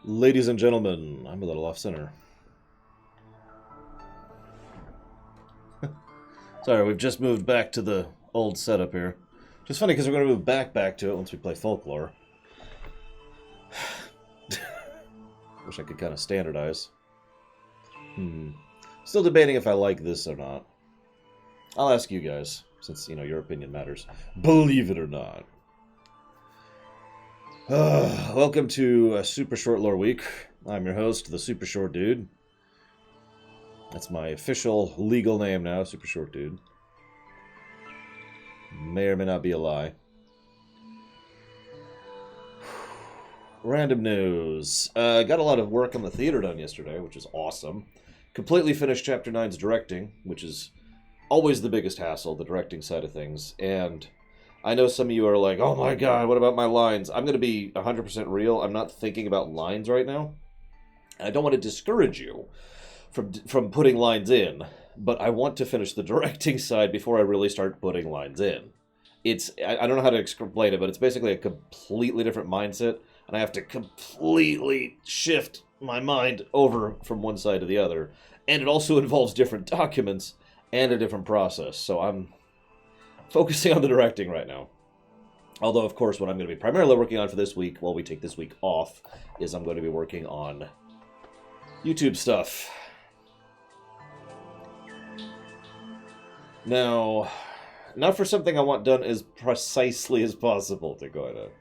Ladies and gentlemen, I'm a little off center. Sorry, we've just moved back to the old setup here. Which is funny because we're going to move back to it once we play Folklore. Wish I could kind of standardize. Still debating if I like this or not. I'll ask you guys, since, your opinion matters. Believe it or not. Welcome to a Super Short Lore Week. I'm your host, the Super Short Dude. That's my official legal name now, Super Short Dude. May or may not be a lie. Random news. Got a lot of work on the theater done yesterday, which is awesome. Completely finished Chapter 9's directing, which is always the biggest hassle, the directing side of things. And I know some of you are like, oh my god, what about my lines? I'm going to be 100% real. I'm not thinking about lines right now. I don't want to discourage you from putting lines in, but I want to finish the directing side before I really start putting lines in. I don't know how to explain it, but it's basically a completely different mindset, and I have to completely shift my mind over from one side to the other. And it also involves different documents and a different process, so I'm focusing on the directing right now. Although, of course, what I'm going to be primarily working on for this week, while we take this week off, is I'm going to be working on YouTube stuff. Now, not for something I want done as precisely as possible to go ahead.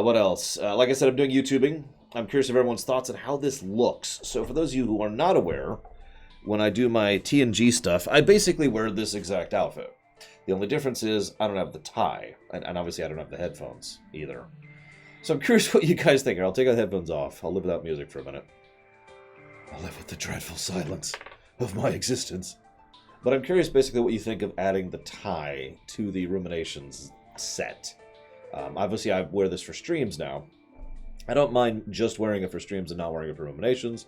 What else? Like I said, I'm doing YouTubing. I'm curious of everyone's thoughts on how this looks. So for those of you who are not aware, when I do my TNG stuff, I basically wear this exact outfit. The only difference is I don't have the tie, and obviously I don't have the headphones either. So I'm curious what you guys think. I'll take the headphones off. I'll live without music for a minute. I'll live with the dreadful silence of my existence. But I'm curious basically what you think of adding the tie to the Ruminations set. Obviously I wear this for streams now. I don't mind just wearing it for streams and not wearing it for Ruminations.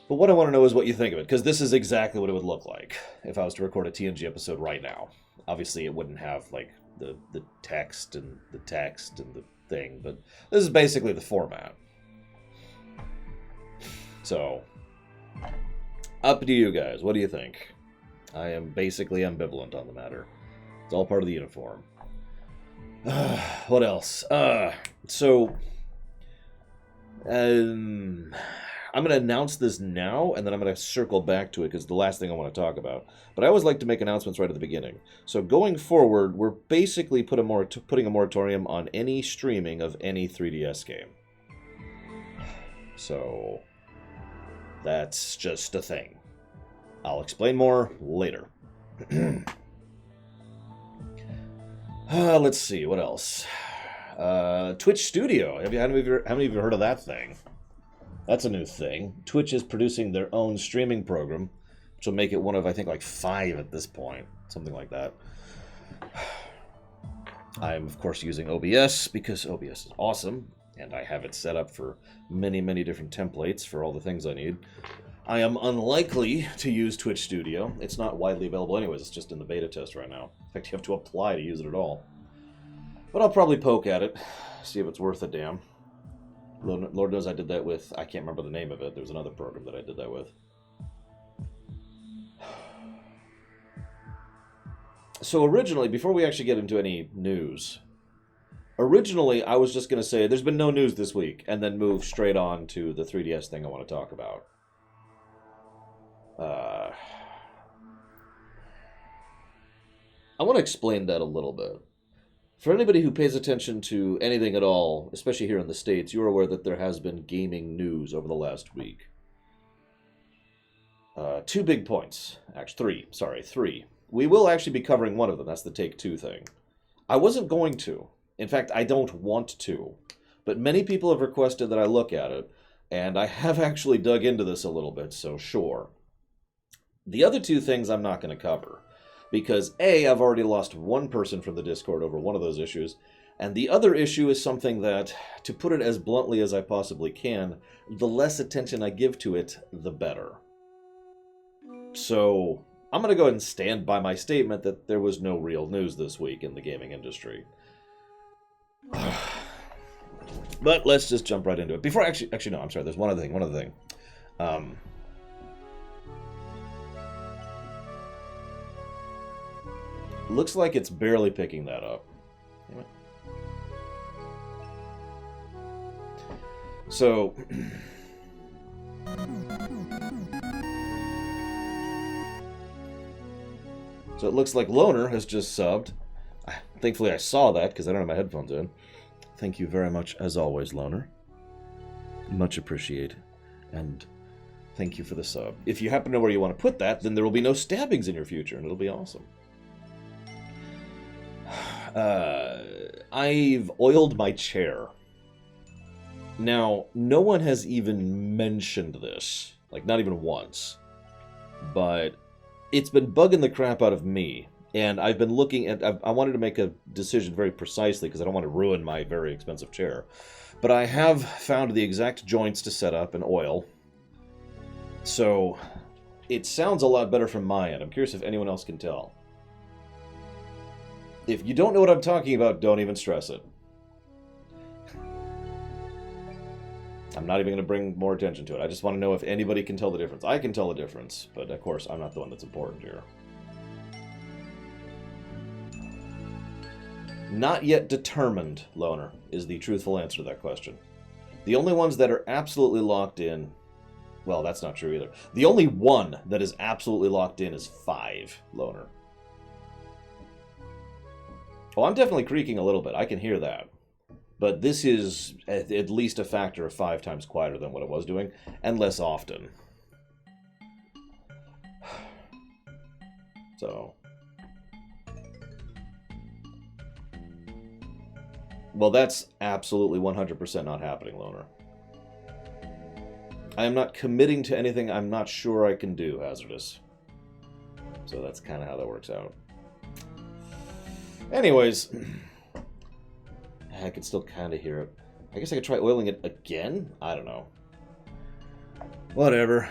But what I want to know is what you think of it, because this is exactly what it would look like if I was to record a TNG episode right now. Obviously, it wouldn't have, like, the text and the thing, but this is basically the format. So, up to you guys. What do you think? I am basically ambivalent on the matter. It's all part of the uniform. What else? I'm going to announce this now, and then I'm going to circle back to it, because it's the last thing I want to talk about. But I always like to make announcements right at the beginning. So going forward, we're basically putting a moratorium on any streaming of any 3DS game. So that's just a thing. I'll explain more later. Let's see, what else? Twitch Studio. How many of you heard of that thing? That's a new thing. Twitch is producing their own streaming program, which will make it one of, I think, like 5 at this point. Something like that. I'm, of course, using OBS because OBS is awesome, and I have it set up for many, many different templates for all the things I need. I am unlikely to use Twitch Studio. It's not widely available anyways. It's just in the beta test right now. In fact, you have to apply to use it at all. But I'll probably poke at it, see if it's worth a damn. Lord knows I did that with, I can't remember the name of it. There was another program that I did that with. So originally, before we actually get into any news, originally I was just going to say there's been no news this week, and then move straight on to the 3DS thing I want to talk about. I want to explain that a little bit. For anybody who pays attention to anything at all, especially here in the States, you're aware that there has been gaming news over the last week. 2 big points. Actually, three. We will actually be covering one of them. That's the Take-Two thing. I wasn't going to. In fact, I don't want to. But many people have requested that I look at it, and I have actually dug into this a little bit, so sure. The other 2 things I'm not going to cover. Because A, I've already lost one person from the Discord over one of those issues, and the other issue is something that, to put it as bluntly as I possibly can, the less attention I give to it, the better. So, I'm going to go ahead and stand by my statement that there was no real news this week in the gaming industry. But let's just jump right into it. Before, actually, no, I'm sorry. There's one other thing. Looks like it's barely picking that up. So, it looks like Loner has just subbed. Thankfully, I saw that because I don't have my headphones in. Thank you very much, as always, Loner. Much appreciated. And thank you for the sub. If you happen to know where you want to put that, then there will be no stabbings in your future, and it'll be awesome. I've oiled my chair. Now, no one has even mentioned this. Like, not even once. But it's been bugging the crap out of me. And I've been looking at... I wanted to make a decision very precisely because I don't want to ruin my very expensive chair. But I have found the exact joints to set up and oil. So, it sounds a lot better from my end. I'm curious if anyone else can tell. If you don't know what I'm talking about, don't even stress it. I'm not even going to bring more attention to it. I just want to know if anybody can tell the difference. I can tell the difference, but of course, I'm not the one that's important here. Not yet determined, Loner, is the truthful answer to that question. The only ones that are absolutely locked in... Well, that's not true either. The only one that is absolutely locked in is 5, Loner. Oh, I'm definitely creaking a little bit. I can hear that. But this is at least a factor of 5 times quieter than what it was doing, and less often. So... Well, that's absolutely 100% not happening, Loner. I am not committing to anything I'm not sure I can do, Hazardous. So that's kind of how that works out. Anyways, I can still kind of hear it. I guess I could try oiling it again? I don't know. Whatever.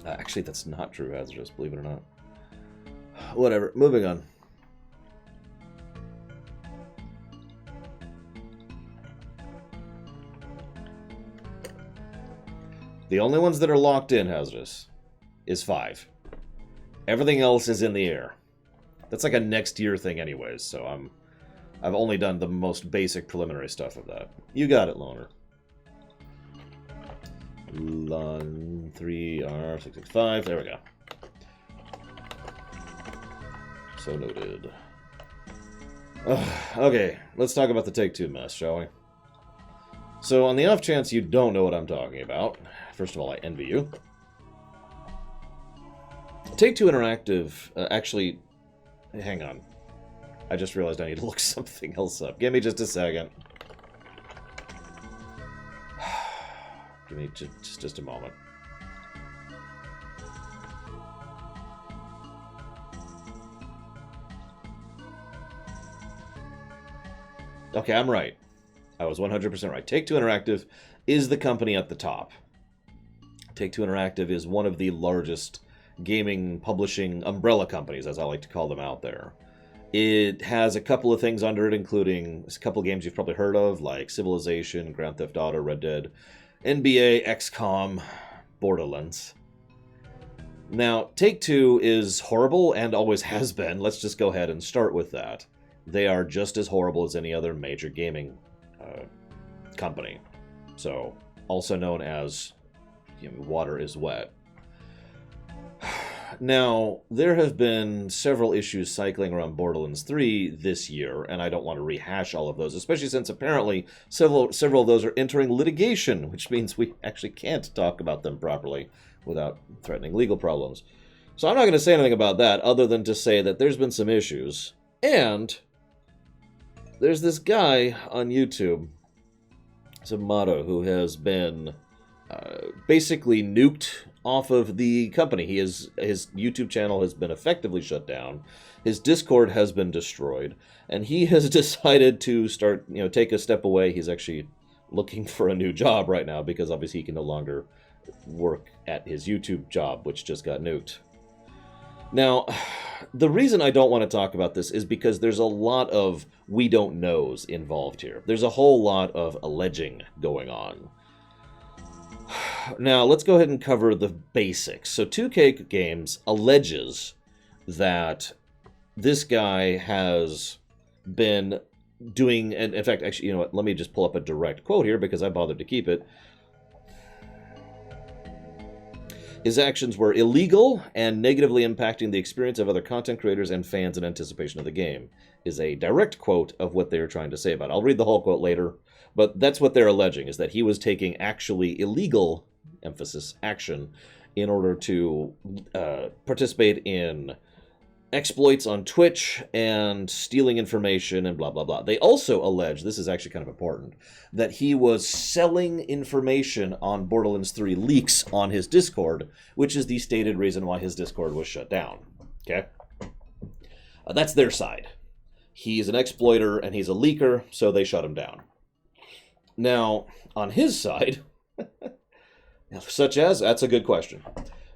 Actually, that's not true, Hazardous, believe it or not. Whatever, moving on. The only ones that are locked in, Hazardous, is 5. Everything else is in the air. That's like a next year thing anyways, so I've only done the most basic preliminary stuff of that. You got it, Loner. Lun 3R665, there we go. So noted. Okay, let's talk about the Take-Two mess, shall we? So, on the off chance you don't know what I'm talking about, first of all, I envy you. Take-Two Interactive, actually, hang on. I just realized I need to look something else up. Give me just a second. Give me just a moment. Okay, I'm right. I was 100% right. Take-Two Interactive is the company at the top. Take-Two Interactive is one of the largest gaming publishing umbrella companies, as I like to call them out there. It has a couple of things under it, including a couple of games you've probably heard of, like Civilization, Grand Theft Auto, Red Dead, NBA, XCOM, Borderlands. Now, Take-Two is horrible and always has been. Let's just go ahead and start with that. They are just as horrible as any other major gaming company. So, also known as, water is wet. Now, there have been several issues cycling around Borderlands 3 this year, and I don't want to rehash all of those, especially since apparently several of those are entering litigation, which means we actually can't talk about them properly without threatening legal problems. So I'm not going to say anything about that, other than to say that there's been some issues. And there's this guy on YouTube, Zamato, who has been basically nuked off of the company. His YouTube channel has been effectively shut down. His Discord has been destroyed, and he has decided to start, take a step away. He's actually looking for a new job right now because obviously he can no longer work at his YouTube job, which just got nuked. Now, the reason I don't want to talk about this is because there's a lot of we don't knows involved here. There's a whole lot of alleging going on. Now, let's go ahead and cover the basics. So 2K Games alleges that this guy has been doing, and in fact, actually, you know what, let me just pull up a direct quote here because I bothered to keep it. His actions were illegal and negatively impacting the experience of other content creators and fans in anticipation of the game, is a direct quote of what they were trying to say about it. I'll read the whole quote later, but that's what they're alleging, is that he was taking actually illegal, emphasis, action in order to participate in exploits on Twitch and stealing information and blah, blah, blah. They also allege, this is actually kind of important, that he was selling information on Borderlands 3 leaks on his Discord, which is the stated reason why his Discord was shut down. Okay? That's their side. He's an exploiter and he's a leaker, so they shut him down. Now, on his side, such as, that's a good question.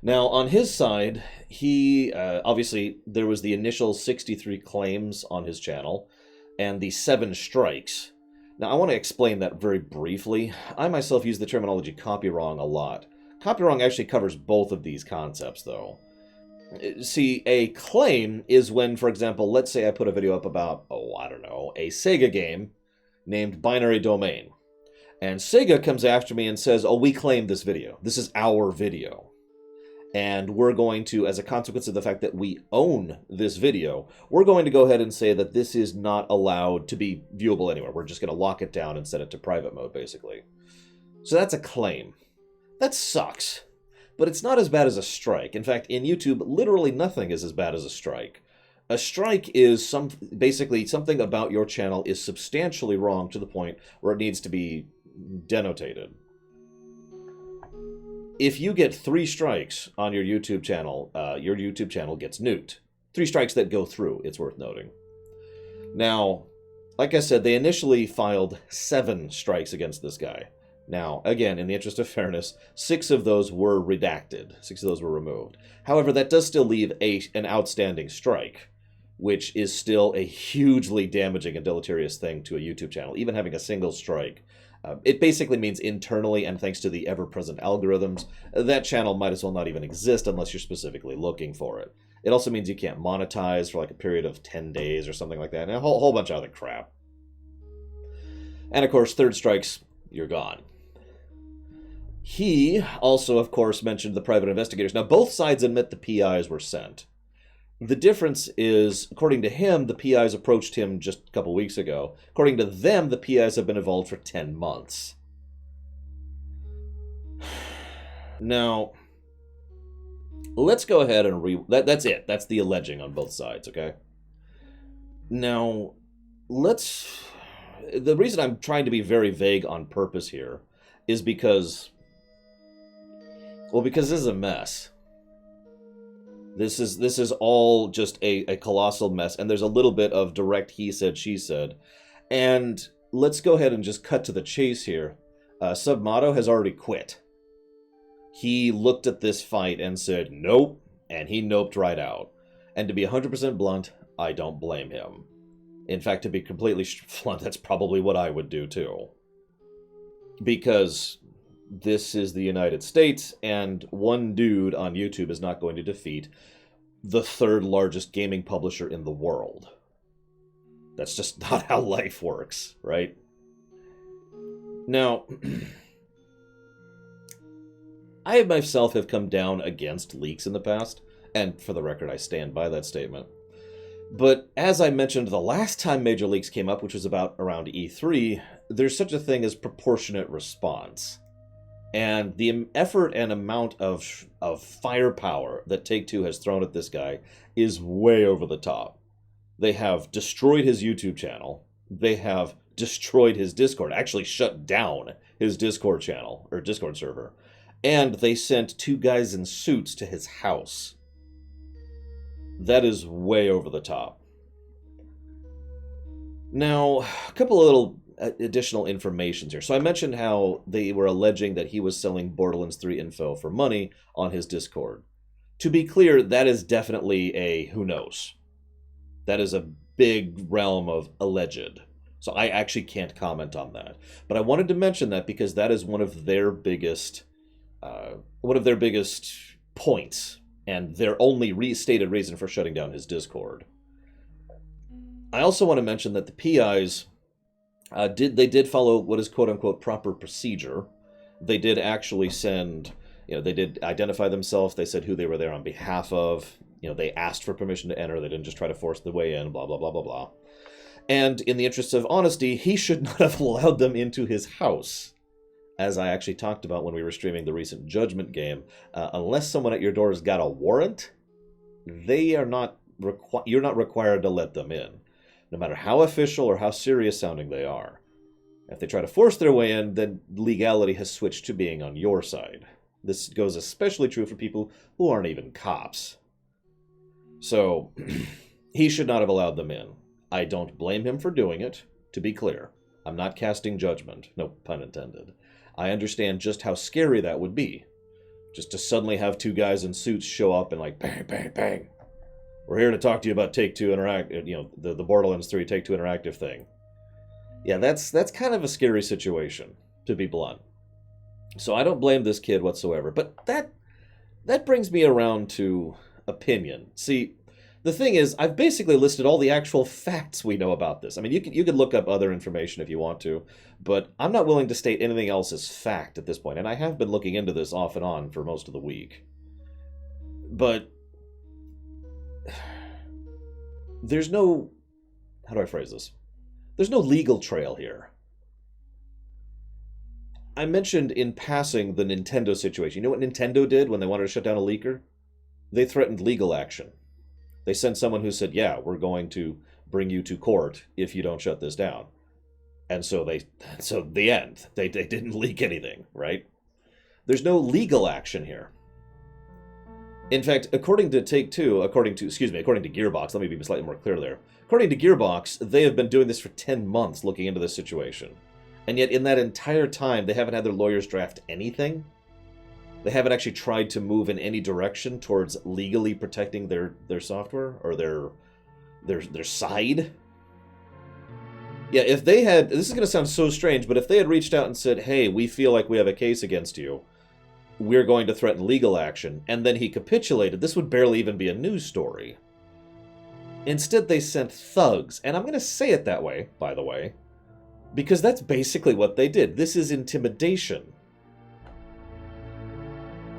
Now, on his side, he, obviously, there was the initial 63 claims on his channel, and the 7 strikes. Now, I want to explain that very briefly. I myself use the terminology copywrong a lot. Copywrong actually covers both of these concepts, though. See, a claim is when, for example, let's say I put a video up about, I don't know, a Sega game named Binary Domain. And Sega comes after me and says, we claimed this video. This is our video. And we're going to, as a consequence of the fact that we own this video, we're going to go ahead and say that this is not allowed to be viewable anywhere. We're just going to lock it down and set it to private mode, basically. So that's a claim. That sucks. But it's not as bad as a strike. In fact, in YouTube, literally nothing is as bad as a strike. A strike is basically something about your channel is substantially wrong to the point where it needs to be denotated. If you get 3 strikes on your YouTube channel gets nuked. 3 strikes that go through, it's worth noting. Now, like I said, they initially filed 7 strikes against this guy. Now, again, in the interest of fairness, 6 of those were redacted. 6 of those were removed. However, that does still leave an outstanding strike, which is still a hugely damaging and deleterious thing to a YouTube channel, even having a single strike. It basically means internally, and thanks to the ever-present algorithms, that channel might as well not even exist unless you're specifically looking for it. It also means you can't monetize for like a period of 10 days or something like that, and a whole bunch of other crap. And of course, 3rd strikes, you're gone. He also, of course, mentioned the private investigators. Now, both sides admit the PIs were sent. The difference is, according to him, the PIs approached him just a couple weeks ago. According to them, the PIs have been involved for 10 months. Now, let's go ahead and that's it. That's the alleging on both sides, okay? Now, the reason I'm trying to be very vague on purpose here is because this is a mess. This is all just a colossal mess, and there's a little bit of direct he said, she said. And let's go ahead and just cut to the chase here. Submato has already quit. He looked at this fight and said, nope, and he noped right out. And to be 100% blunt, I don't blame him. In fact, to be completely blunt, that's probably what I would do too. Because this is the United States, and one dude on YouTube is not going to defeat the 3rd largest gaming publisher in the world. That's just not how life works, right? Now, I myself have come down against leaks in the past, and for the record, I stand by that statement. But as I mentioned the last time major leaks came up, which was around E3, there's such a thing as proportionate response. And the effort and amount of firepower that Take-Two has thrown at this guy is way over the top. They have destroyed his YouTube channel. They have destroyed his Discord, actually shut down his Discord channel, or Discord server. And they sent 2 guys in suits to his house. That is way over the top. Now, a couple of little additional informations here. So I mentioned how they were alleging that he was selling Borderlands 3 info for money on his Discord. To be clear, that is definitely a who knows. That is a big realm of alleged. So I actually can't comment on that. But I wanted to mention that because that is one of their biggest points and their only restated reason for shutting down his Discord. I also want to mention that the PIs did follow what is quote unquote proper procedure. They did actually send, they did identify themselves. They said who they were there on behalf of. They asked for permission to enter. They didn't just try to force their way in, blah, blah, blah, blah, blah. And in the interest of honesty, he should not have allowed them into his house. As I actually talked about when we were streaming the recent Judgment game, unless someone at your door has got a warrant, you're not required to let them in, no matter how official or how serious sounding they are. If they try to force their way in, then legality has switched to being on your side. This goes especially true for people who aren't even cops. So, he should not have allowed them in. I don't blame him for doing it, to be clear. I'm not casting judgment, no pun intended. I understand just how scary that would be. Just to suddenly have two guys in suits show up and like, bang, bang, bang. We're here to talk to you about Take-Two Interactive, the Borderlands 3 Take-Two Interactive thing. Yeah, that's kind of a scary situation, to be blunt. So I don't blame this kid whatsoever. But that brings me around to opinion. See, the thing is, I've basically listed all the actual facts we know about this. I mean, you could look up other information if you want to, but I'm not willing to state anything else as fact at this point, and I have been looking into this off and on for most of the week. But there's no... How do I phrase this? There's no legal trail here. I mentioned in passing the Nintendo situation. You know what Nintendo did when they wanted to shut down a leaker? They threatened legal action. They sent someone who said, yeah, we're going to bring you to court if you don't shut this down. And so the end. They didn't leak anything, right? There's no legal action here. In fact, according to Gearbox, let me be slightly more clear there. According to Gearbox, they have been doing this for 10 months looking into this situation. And yet in that entire time, they haven't had their lawyers draft anything. They haven't actually tried to move in any direction towards legally protecting their software or their side. Yeah, if they had... This is going to sound so strange, but if they had reached out and said, hey, we feel like we have a case against you, we're going to threaten legal action, and then he capitulated, this would barely even be a news story. Instead, they sent thugs, and I'm going to say it that way, by the way, because that's basically what they did. This is intimidation.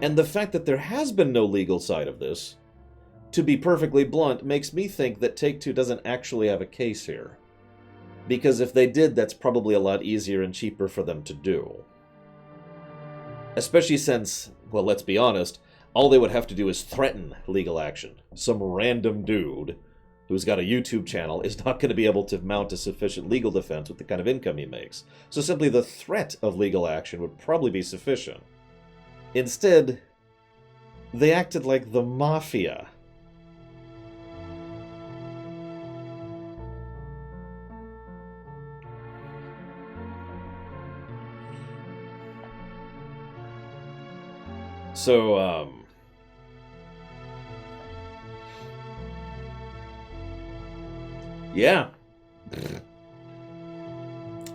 And the fact that there has been no legal side of this, to be perfectly blunt, makes me think that Take-Two doesn't actually have a case here. Because if they did, that's probably a lot easier and cheaper for them to do. Especially since, well, let's be honest, all they would have to do is threaten legal action. Some random dude who's got a YouTube channel is not going to be able to mount a sufficient legal defense with the kind of income he makes. So simply the threat of legal action would probably be sufficient. Instead, they acted like the mafia. So, yeah.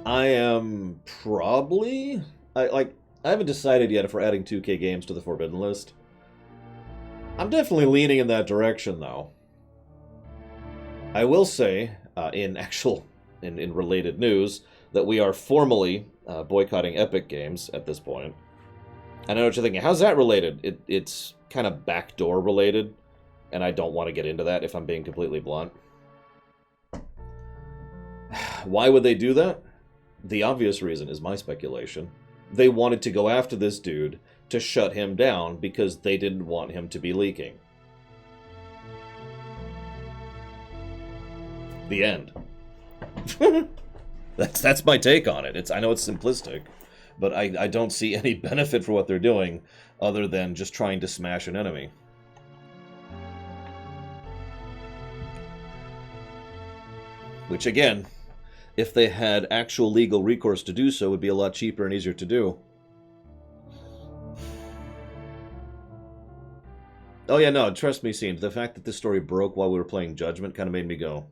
I am probably... I haven't decided yet if we're adding 2K games to the Forbidden list. I'm definitely leaning in that direction, though. I will say, in related news, that we are formally boycotting Epic Games at this point. I know what you're thinking. How's that related? It's kind of backdoor related, and I don't want to get into that if I'm being completely blunt. Why would they do that? The obvious reason is my speculation. They wanted to go after this dude to shut him down because they didn't want him to be leaking. The end. That's my take on it. I know it's simplistic, but I don't see any benefit for what they're doing other than just trying to smash an enemy. Which, again, if they had actual legal recourse to do so, would be a lot cheaper and easier to do. Oh yeah, no, trust me, Seems. The fact that this story broke while we were playing Judgment kind of made me go.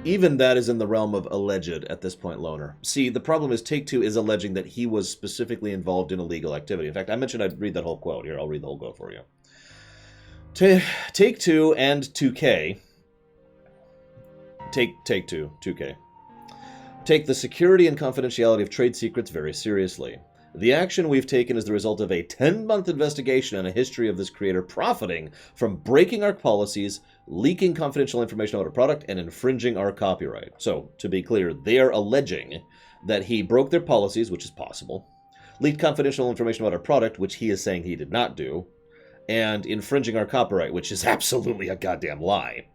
Even that is in the realm of alleged at this point, Loner. See, the problem is Take-Two is alleging that he was specifically involved in illegal activity. In fact, I mentioned I'd read that whole quote. Here, I'll read the whole quote for you. Take-Two and 2K... Take-Two, 2K. Take the security and confidentiality of trade secrets very seriously. The action we've taken is the result of a 10-month investigation and a history of this creator profiting from breaking our policies, leaking confidential information about a product, and infringing our copyright. So, to be clear, they are alleging that he broke their policies, which is possible, leaked confidential information about our product, which he is saying he did not do, and infringing our copyright, which is absolutely a goddamn lie.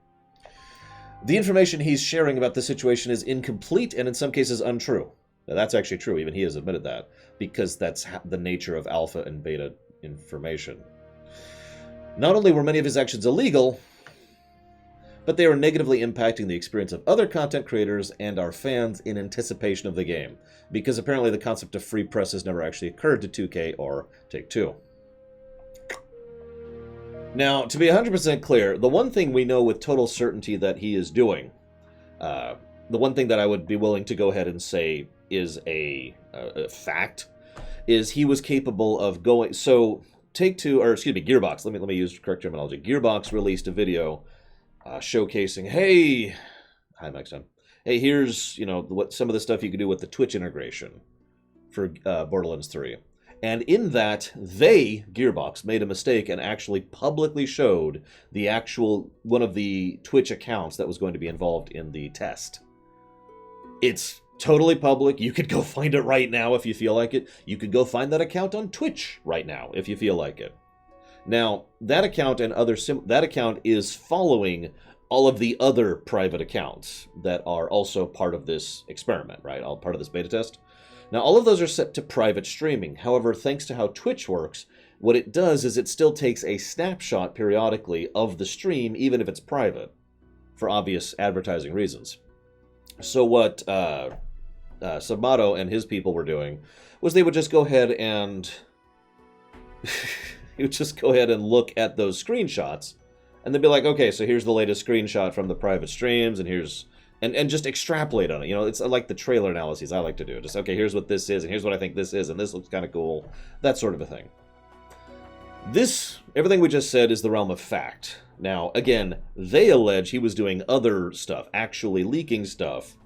The information he's sharing about the situation is incomplete and in some cases untrue. Now, that's actually true, even he has admitted that, because that's the nature of alpha and beta information. Not only were many of his actions illegal, but they were negatively impacting the experience of other content creators and our fans in anticipation of the game, because apparently the concept of free press has never actually occurred to 2K or Take-Two. Now, to be 100% clear, the one thing we know with total certainty that he is doing, the one thing that I would be willing to go ahead and say is a fact, is he was capable of going... So, Take-Two, or excuse me, Gearbox, let me use correct terminology. Gearbox released a video showcasing, hey... Hi, Mike's on. Hey, here's, what some of the stuff you can do with the Twitch integration for Borderlands 3. And in that, Gearbox, made a mistake and actually publicly showed the actual, one of the Twitch accounts that was going to be involved in the test. It's totally public. You could go find it right now if you feel like it. You could go find that account on Twitch right now if you feel like it. Now, that account and that account is following all of the other private accounts that are also part of this experiment, right? All part of this beta test. Now, all of those are set to private streaming. However, thanks to how Twitch works, what it does is it still takes a snapshot periodically of the stream, even if it's private, for obvious advertising reasons. So what Submato and his people were doing was they would just go ahead and look at those screenshots, and they'd be like, okay, so here's the latest screenshot from the private streams, and here's... And just extrapolate on it. It's like the trailer analyses I like to do. Just, okay, here's what this is, and here's what I think this is, and this looks kind of cool. That sort of a thing. Everything we just said is the realm of fact. Now, again, they allege he was doing other stuff, actually leaking stuff.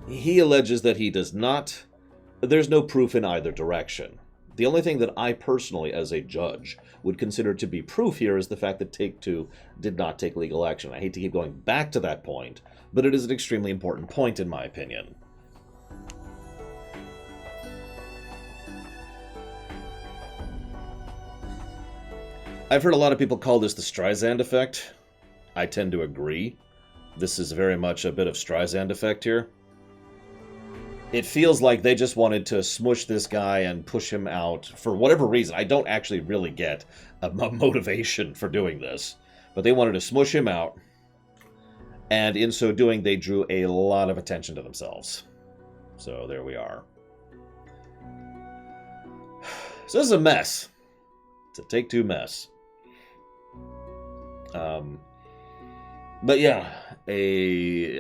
He alleges that he does not. There's no proof in either direction. The only thing that I personally, as a judge, would consider to be proof here is the fact that Take-Two did not take legal action. I hate to keep going back to that point, but it is an extremely important point in my opinion. I've heard a lot of people call this the Streisand effect. I tend to agree. This is very much a bit of Streisand effect here. It feels like they just wanted to smush this guy and push him out for whatever reason. I don't actually really get a motivation for doing this. But they wanted to smush him out. And in so doing, they drew a lot of attention to themselves. So there we are. So this is a mess. It's a Take-Two mess. But yeah,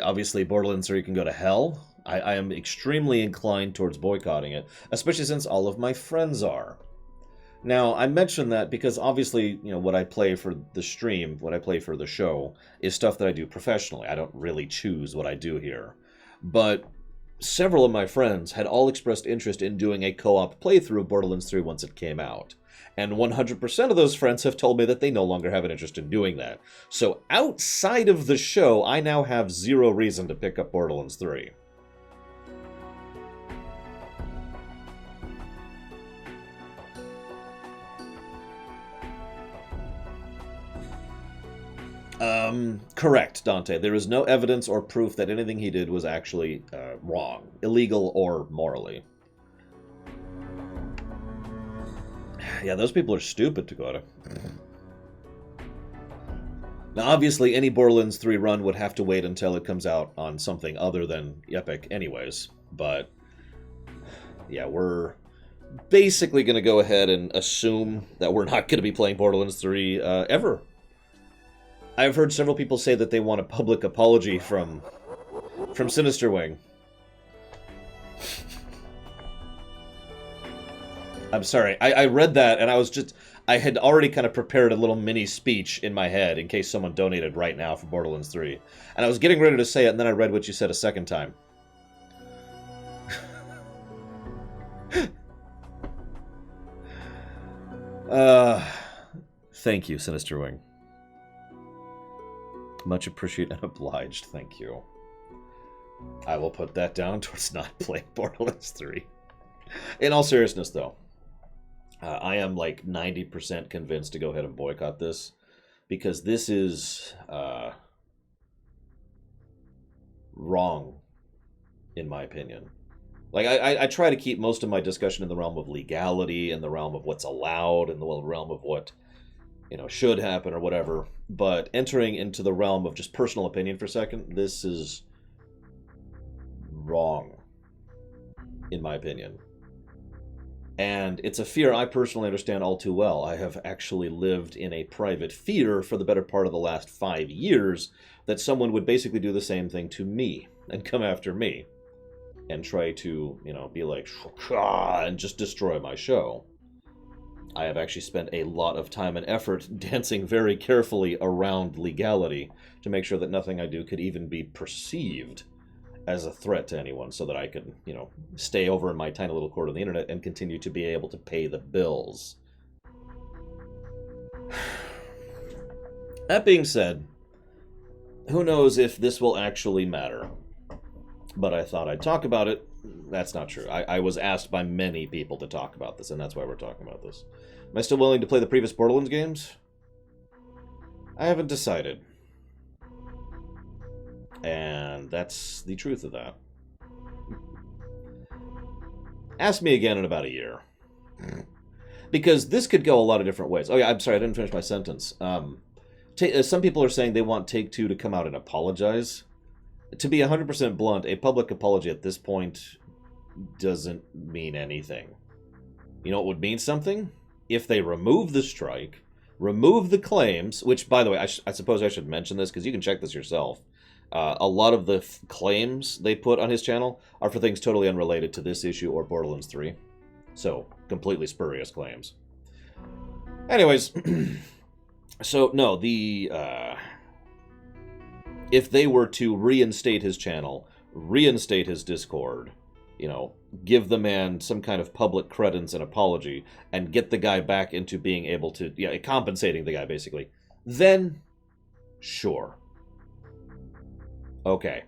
obviously Borderlands 3 can go to hell. I am extremely inclined towards boycotting it, especially since all of my friends are. Now, I mention that because obviously, what I play for the stream, what I play for the show, is stuff that I do professionally. I don't really choose what I do here. But several of my friends had all expressed interest in doing a co-op playthrough of Borderlands 3 once it came out. And 100% of those friends have told me that they no longer have an interest in doing that. So outside of the show, I now have zero reason to pick up Borderlands 3. Correct, Dante. There is no evidence or proof that anything he did was actually wrong, illegal, or morally. Yeah, those people are stupid, Dakota. Now, obviously, any Borderlands 3 run would have to wait until it comes out on something other than Epic anyways, but yeah, we're basically going to go ahead and assume that we're not going to be playing Borderlands 3 ever. I've heard several people say that they want a public apology from Sinister Wing. I'm sorry. I read that, and I had already kind of prepared a little mini speech in my head in case someone donated right now for Borderlands 3. And I was getting ready to say it, and then I read what you said a second time. Thank you, Sinister Wing. Much appreciated and obliged, thank you. I will put that down towards not playing Borderlands 3. In all seriousness, though, I am like 90% convinced to go ahead and boycott this, because this is wrong, in my opinion. Like, I try to keep most of my discussion in the realm of legality, in the realm of what's allowed, in the realm of what, you know, should happen or whatever. But entering into the realm of just personal opinion for a second, this is wrong, in my opinion. And it's a fear I personally understand all too well. I have actually lived in a private fear for the better part of the last 5 years that someone would basically do the same thing to me and come after me and try to, you know, be like, and just destroy my show. I have actually spent a lot of time and effort dancing very carefully around legality to make sure that nothing I do could even be perceived as a threat to anyone, so that I could, you know, stay over in my tiny little court on the internet and continue to be able to pay the bills. That being said, who knows if this will actually matter? But I thought I'd talk about it. That's not true. I was asked by many people to talk about this, and that's why we're talking about this. Am I still willing to play the previous Borderlands games? I haven't decided. And that's the truth of that. Ask me again in about a year. Because this could go a lot of different ways. Oh yeah, I'm sorry, I didn't finish my sentence. Some people are saying they want Take-Two to come out and apologize. To be 100% blunt, a public apology at this point doesn't mean anything. You know what would mean something? If they remove the strike, remove the claims, which, by the way, I suppose I should mention this, because you can check this yourself. A lot of the claims they put on his channel are for things totally unrelated to this issue or Borderlands 3. So, completely spurious claims. Anyways, so, no, if they were to reinstate his channel, reinstate his Discord, you know, give the man some kind of public credence and apology, and get the guy back into being able to, yeah, compensating the guy, basically, then, sure. Okay.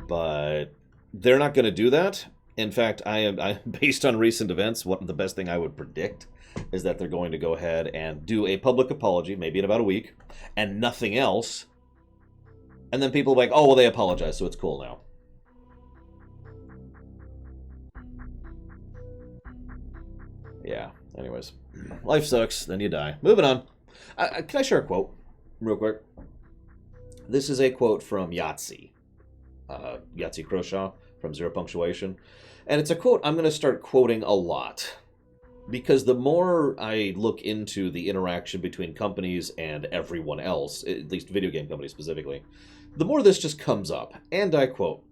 But they're not going to do that. In fact, I based on recent events, the best thing I would predict is that they're going to go ahead and do a public apology, maybe in about a week, and nothing else. And then people will be like, oh, well, they apologized, so it's cool now. Yeah, anyways. Life sucks, then you die. Moving on. Can I share a quote real quick? This is a quote from Yahtzee. Yahtzee Croshaw from Zero Punctuation. And it's a quote I'm going to start quoting a lot. Because the more I look into the interaction between companies and everyone else, at least video game companies specifically, the more this just comes up. And I quote,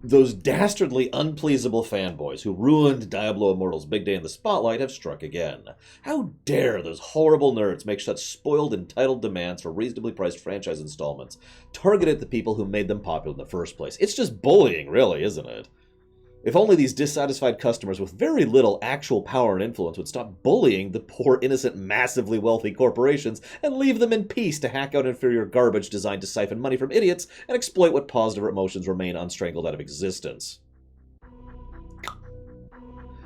"Those dastardly, unpleasable fanboys who ruined Diablo Immortal's big day in the spotlight have struck again. How dare those horrible nerds make such spoiled, entitled demands for reasonably priced franchise installments, targeted at the people who made them popular in the first place. It's just bullying, really, isn't it? If only these dissatisfied customers with very little actual power and influence would stop bullying the poor, innocent, massively wealthy corporations and leave them in peace to hack out inferior garbage designed to siphon money from idiots and exploit what positive emotions remain unstrangled out of existence."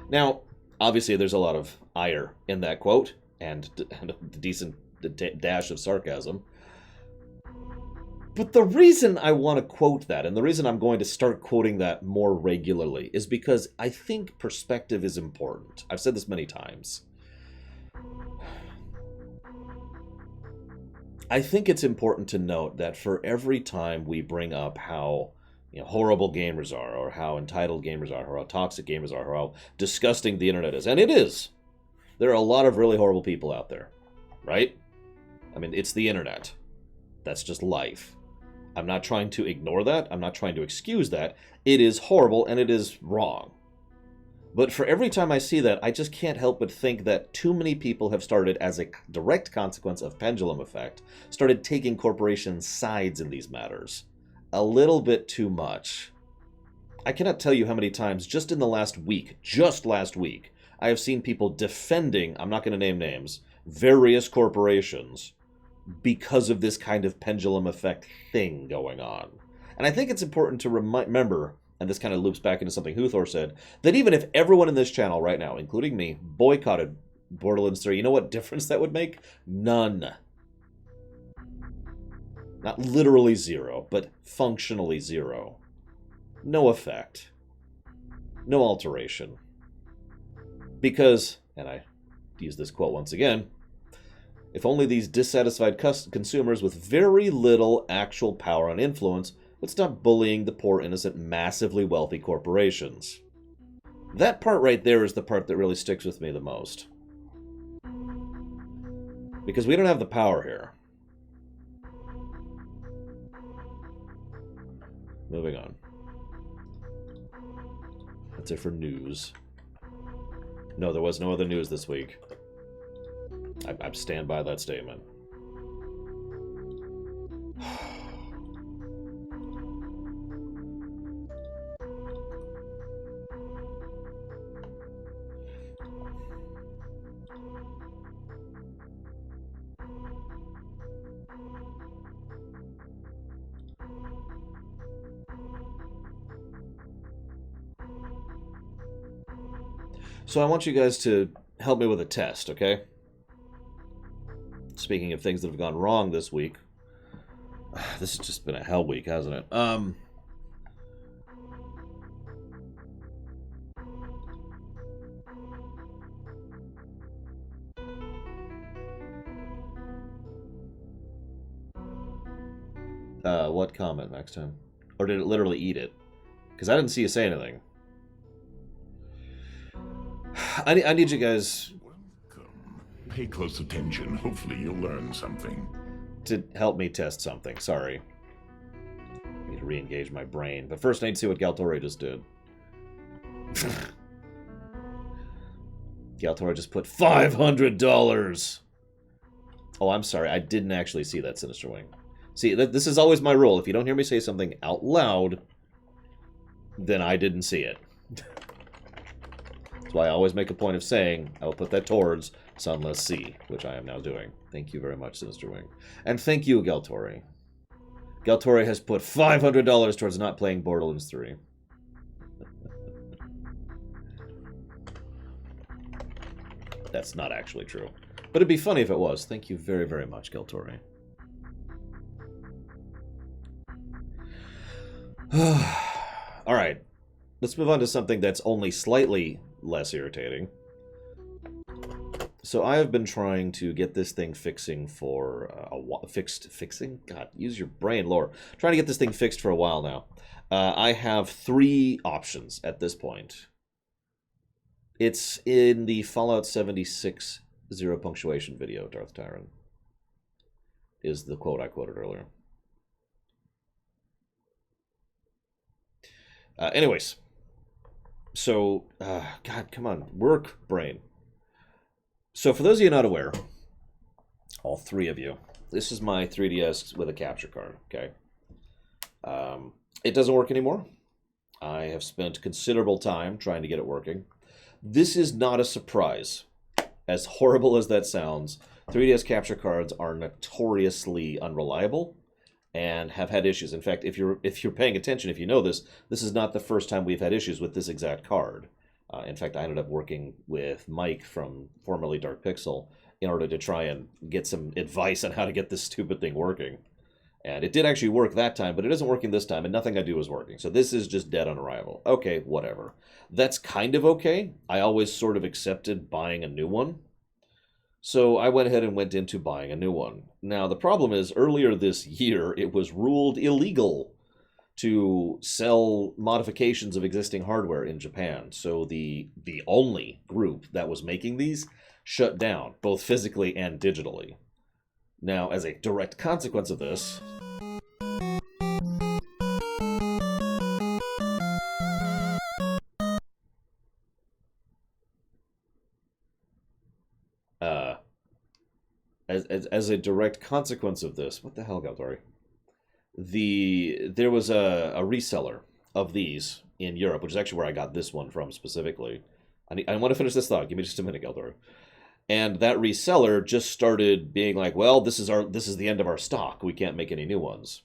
Now, obviously there's a lot of ire in that quote, and a decent dash of sarcasm. But the reason I want to quote that, and the reason I'm going to start quoting that more regularly, is because I think perspective is important. I've said this many times. I think it's important to note that for every time we bring up how horrible gamers are, or how entitled gamers are, or how toxic gamers are, or how disgusting the internet is. And it is. There are a lot of really horrible people out there, right? I mean, it's the internet. That's just life. I'm not trying to ignore that. I'm not trying to excuse that. It is horrible and it is wrong. But for every time I see that, I just can't help but think that too many people have started, as a direct consequence of pendulum effect, started taking corporations' sides in these matters. A little bit too much. I cannot tell you how many times, just in the last week, I have seen people defending, I'm not going to name names, various corporations because of this kind of pendulum effect thing going on. And I think it's important to remember, and this kind of loops back into something Huthor said, that even if everyone in this channel right now, including me, boycotted Borderlands 3, you know what difference that would make? None. Not literally zero, but functionally zero. No effect. No alteration. Because, and I use this quote once again, if only these dissatisfied consumers with very little actual power and influence would stop bullying the poor, innocent, massively wealthy corporations. That part right there is the part that really sticks with me the most. Because we don't have the power here. Moving on. That's it for news. No, there was no other news this week. I stand by that statement. So I want you guys to help me with a test, okay? Speaking of things that have gone wrong this week. This has just been a hell week, hasn't it? What comment, Max Time? Or did it literally eat it? Because I didn't see you say anything. I need you guys... Welcome. Pay close attention. Hopefully you'll learn something. To help me test something. Sorry. I need to re-engage my brain. But first I need to see what Galtore just did. Galtore just put $500! Oh, I'm sorry. I didn't actually see that, Sinister Wing. See, this is always my rule. If you don't hear me say something out loud, then I didn't see it. That's why I always make a point of saying, I will put that towards Sunless Sea, which I am now doing. Thank you very much, Sinister Wing. And thank you, Galtore. Galtore has put $500 towards not playing Borderlands 3. That's not actually true. But it'd be funny if it was. Thank you very, very much, Galtore. Alright. Let's move on to something that's only slightly less irritating. So I have been trying to get this thing fixing for a while. Fixing? God, use your brain, Lore. Trying to get this thing fixed for a while now. I have 3 options at this point. It's in the Fallout 76 zero punctuation video, Darth Tyron. Is the quote I quoted earlier. Anyways. So, God, come on. Work, brain. So for those of you not aware, all 3 of you, this is my 3DS with a capture card, okay? It doesn't work anymore. I have spent considerable time trying to get it working. This is not a surprise. As horrible as that sounds, 3DS capture cards are notoriously unreliable and have had issues. In fact, if you're paying attention, if you know this, this is not the first time we've had issues with this exact card. In fact, I ended up working with Mike from formerly Dark Pixel in order to try and get some advice on how to get this stupid thing working. And it did actually work that time, but it isn't working this time, and nothing I do is working. So this is just dead on arrival. Okay, whatever. That's kind of okay. I always sort of accepted buying a new one. So I went ahead and went into buying a new one. Now, the problem is, earlier this year, it was ruled illegal to sell modifications of existing hardware in Japan. So the only group that was making these shut down, both physically and digitally. Now, as a direct consequence of this, as a direct consequence of this, what the hell, Galtori? There was a reseller of these in Europe, which is actually where I got this one from specifically. I want to finish this thought. Give me just a minute, Galtori. And that reseller just started being like, well, this is the end of our stock. We can't make any new ones.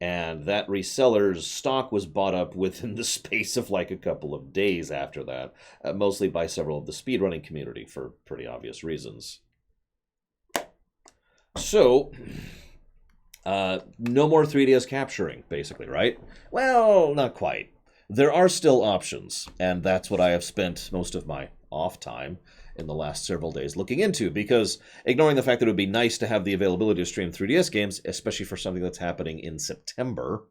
And that reseller's stock was bought up within the space of like a couple of days after that, mostly by several of the speedrunning community for pretty obvious reasons. So, no more 3DS capturing, basically, right? Well, not quite. There are still options, and that's what I have spent most of my off time in the last several days looking into, because ignoring the fact that it would be nice to have the availability to stream 3DS games, especially for something that's happening in September,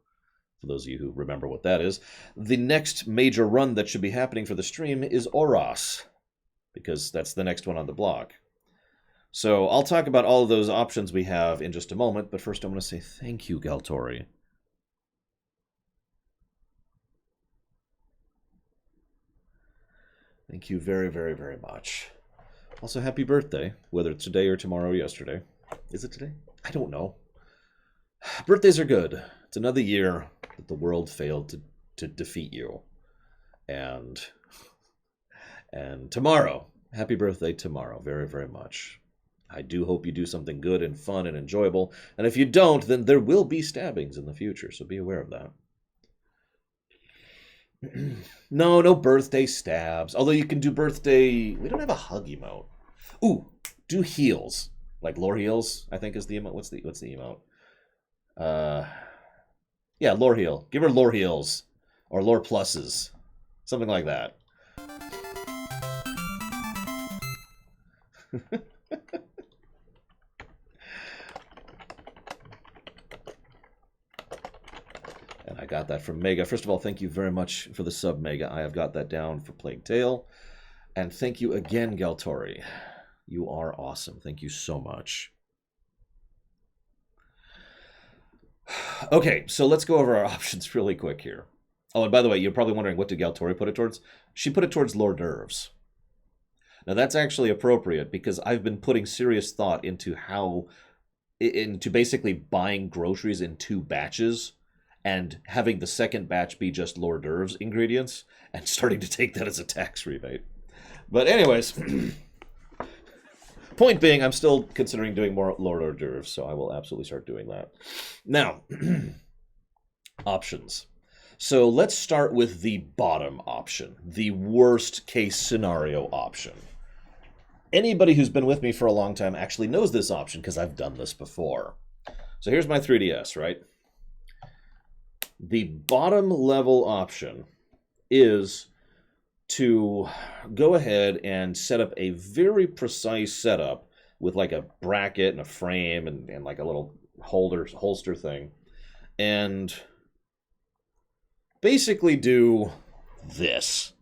for those of you who remember what that is, the next major run that should be happening for the stream is Oros, because that's the next one on the block. So I'll talk about all of those options we have in just a moment, but first I want to say thank you, Galtori. Thank you very, very, very much. Also, happy birthday, whether it's today or tomorrow or yesterday. Is it today? I don't know. Birthdays are good. It's another year that the world failed to defeat you. And tomorrow, happy birthday tomorrow, very, very much. I do hope you do something good and fun and enjoyable. And if you don't, then there will be stabbings in the future, so be aware of that. No birthday stabs. Although you can do birthday... We don't have a hug emote. Ooh, do heals. Like lore heals, I think is the emote. What's the emote? Yeah, lore heal. Give her lore heals. Or lore pluses. Something like that. And I got that from Mega. First of all, thank you very much for the sub, Mega. I have got that down for Plague Tale. And thank you again, Galtori. You are awesome. Thank you so much. Okay, so let's go over our options really quick here. Oh, and by the way, you're probably wondering, what did Galtori put it towards? She put it towards hors d'oeuvres. Now, that's actually appropriate because I've been putting serious thought into basically buying groceries in 2 batches and having the second batch be just hors d'oeuvres ingredients and starting to take that as a tax rebate. But anyways, point being, I'm still considering doing more hors d'oeuvres, so I will absolutely start doing that. Now, options. So let's start with the bottom option, the worst case scenario option. Anybody who's been with me for a long time actually knows this option because I've done this before. So here's my 3DS, right? The bottom level option is to go ahead and set up a very precise setup with like a bracket and a frame and like a little holster thing. And basically do this.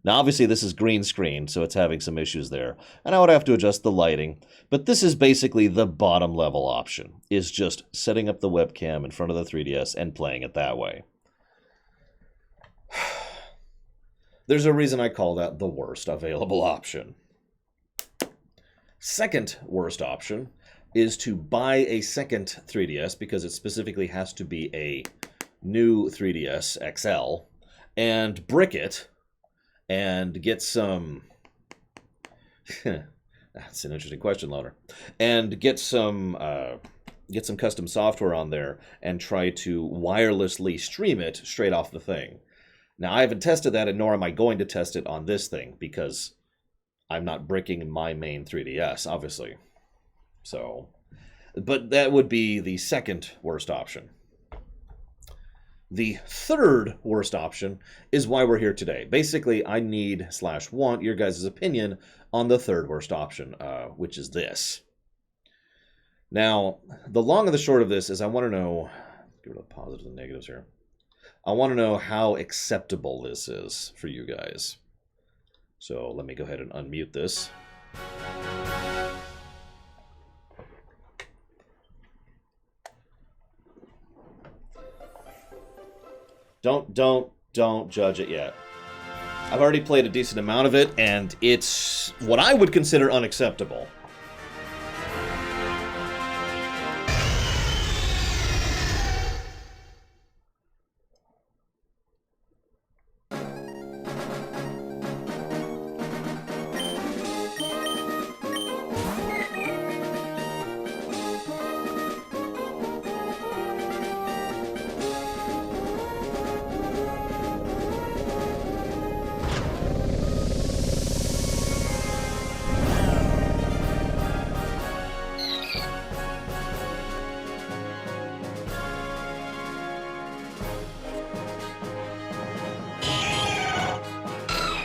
Now, obviously, this is green screen, so it's having some issues there. And I would have to adjust the lighting. But this is basically the bottom level option, is just setting up the webcam in front of the 3DS and playing it that way. There's a reason I call that the worst available option. Second worst option is to buy a second 3DS, because it specifically has to be a new 3DS XL, and brick it, and get some... That's an interesting question, Loner. And get some custom software on there and try to wirelessly stream it straight off the thing. Now, I haven't tested that, and nor am I going to test it on this thing, because I'm not bricking my main 3DS, obviously. So, but that would be the second worst option. The third worst option is why we're here today. Basically, I need/want your guys' opinion on the third worst option, which is this. Now, the long and the short of this is I want to know... Let's get rid of the positives and negatives here. I want to know how acceptable this is for you guys. So let me go ahead and unmute this. Don't judge it yet. I've already played a decent amount of it, and it's what I would consider unacceptable.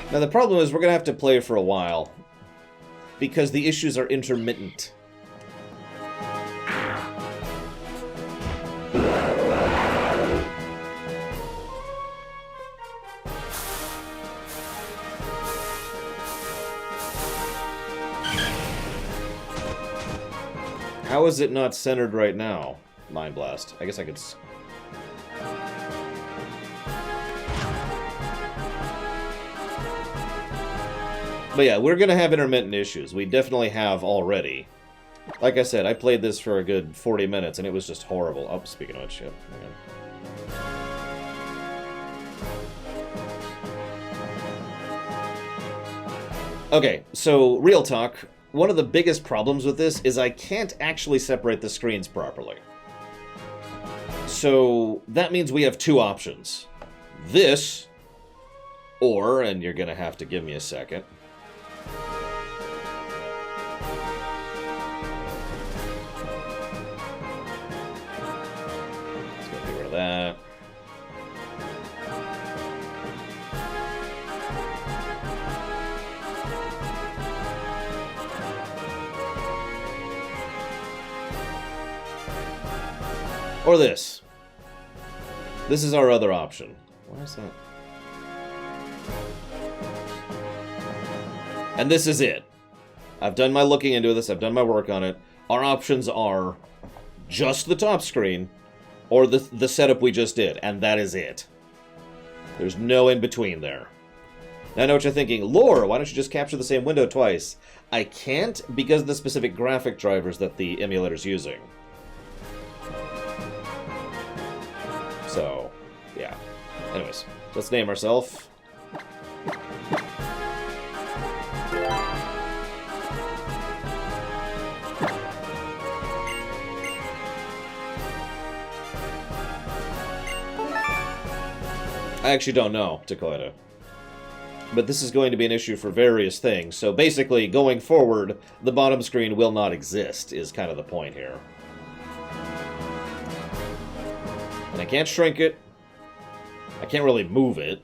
Now the problem is we're going to have to play for a while, because the issues are intermittent. How is it not centered right now? Mind Blast. I guess I could... But yeah, we're going to have intermittent issues. We definitely have already. Like I said, I played this for a good 40 minutes, and it was just horrible. Oh, speaking of which, yep. Okay, so real talk. One of the biggest problems with this is I can't actually separate the screens properly. So that means we have two options. This, or, and you're going to have to give me a second. That. Or this. This is our other option. Why is that? And this is it. I've done my looking into this. I've done my work on it. Our options are just the top screen, or the setup we just did, and that is it. There's no in-between there. Now I know what you're thinking. Lore, why don't you just capture the same window twice? I can't because of the specific graphic drivers that the emulator's using. So, yeah. Anyways, let's name ourselves. I actually don't know, Takoida. But this is going to be an issue for various things, so basically, going forward, the bottom screen will not exist, is kind of the point here. And I can't shrink it. I can't really move it.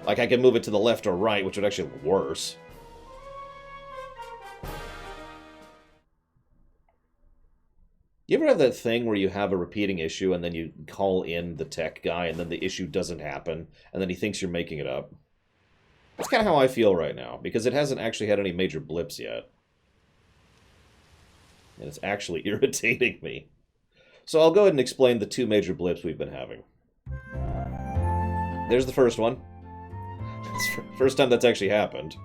Like, I can move it to the left or right, which would actually look worse. You ever have that thing where you have a repeating issue and then you call in the tech guy and then the issue doesn't happen and then he thinks you're making it up? That's kind of how I feel right now, because it hasn't actually had any major blips yet. And it's actually irritating me. So I'll go ahead and explain the two major blips we've been having. There's the first one. It's the first time that's actually happened.